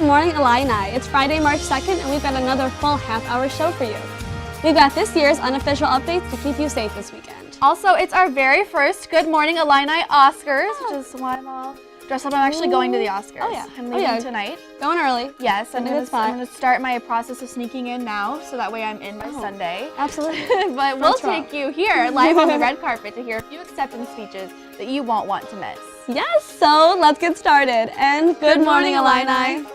Good morning, Illini. It's Friday, March 2nd, and we've got another full half-hour show for you. We've got this year's unofficial updates to keep you safe this weekend. Also, it's our very first Good Morning Illini Oscars, which is why I'm all dressed up. I'm actually going to the Oscars. Oh, yeah. I'm leaving tonight. Going early. Yes, I'm going to start my process of sneaking in now, so that way I'm in by Sunday. Absolutely. But we'll take you here live on the red carpet to hear a few acceptance speeches that you won't want to miss. Yes, so let's get started. And good morning, Illini.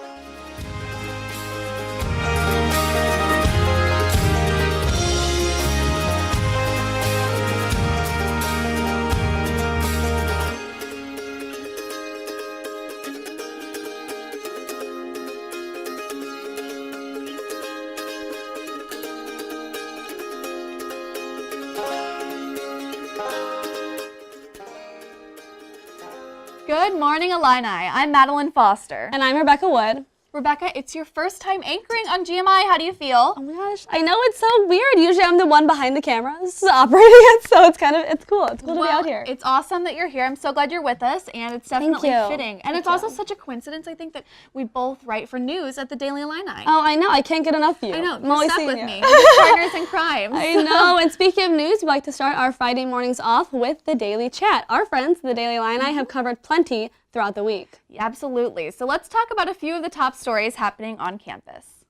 Good morning, Illini. I'm Madelyn Foster. And I'm Rebecca Wood. Rebecca, it's your first time anchoring on GMI. How do you feel? Oh my gosh, I know, it's so weird. Usually I'm the one behind the cameras operating it, so it's cool. It's cool to be out here. It's awesome that you're here. I'm so glad you're with us, and it's definitely fitting. And it's also such a coincidence, I think, that we both write for news at the Daily Illini. Oh, I know. I can't get enough of you. I know. I'm always stuck with you. me. We're partners in crime. I know. And speaking of news, we'd like to start our Friday mornings off with the Daily Chat. Our friends, the Daily Illini, have covered plenty throughout the week. Absolutely. So let's talk about a few of the top stories happening on campus.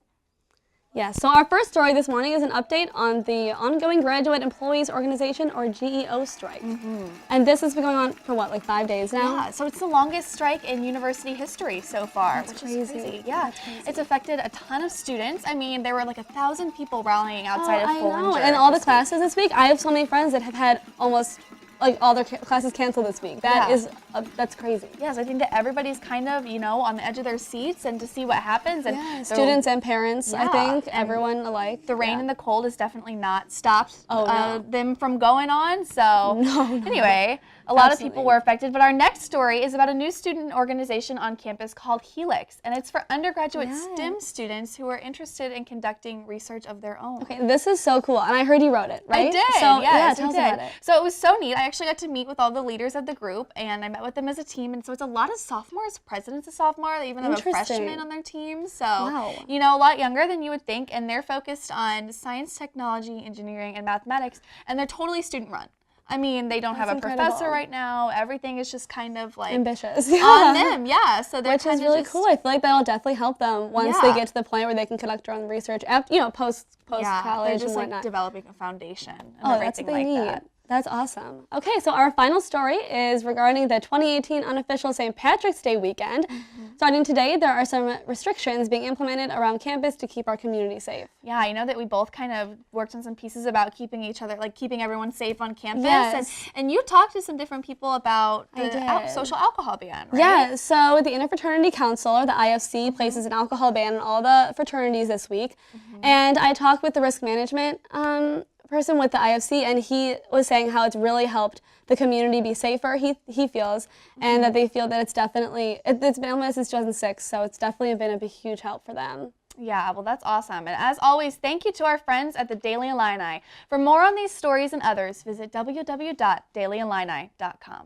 Yeah, so our first story this morning is an update on the ongoing Graduate Employees Organization, or GEO, strike. And this has been going on for what, like 5 days now? Yeah, so it's the longest strike in university history so far, which is crazy. Yeah, it's affected a ton of students. I mean, there were like 1,000 people rallying outside of Follinger. I know, and all the classes this week. I have so many friends that have had almost like all their classes canceled this week. That's crazy. Yes, I think that everybody's kind of, on the edge of their seats and to see what happens. And students and parents, I think, everyone alike. The rain and the cold has definitely not stopped them from going on. So anyway, a lot of people were affected. But our next story is about a new student organization on campus called Helix. And it's for undergraduate STEM students who are interested in conducting research of their own. Okay, this is so cool. And I heard you wrote it, right? I did, so, yes, tell us about it. So it was so neat. I actually got to meet with all the leaders of the group, and I met with them as a team. And so it's a lot of sophomores, presidents of sophomore. They even have a freshman on their team. So, a lot younger than you would think. And they're focused on science, technology, engineering, and mathematics. And they're totally student run. I mean, they don't have a professor right now. Everything is just kind of like ambitious on them, so they're which is really cool. I feel like that'll definitely help them once they get to the point where they can conduct their own research after, post college. They're just and like developing a foundation and that's everything what they need. that. That's awesome. Okay, so our final story is regarding the 2018 unofficial St. Patrick's Day weekend. Starting today, there are some restrictions being implemented around campus to keep our community safe. Yeah, I know that we both kind of worked on some pieces about keeping everyone safe on campus. Yes. And you talked to some different people about the social alcohol ban, right? Yeah, so the Interfraternity Council, or the IFC, places an alcohol ban on all the fraternities this week. And I talked with the risk management person with the IFC, and he was saying how it's really helped the community be safer, he feels, and that they feel that it's definitely, it's been implemented since 2006, so it's definitely been a huge help for them. Yeah, well, that's awesome. And as always, thank you to our friends at the Daily Illini. For more on these stories and others, visit www.dailyillini.com.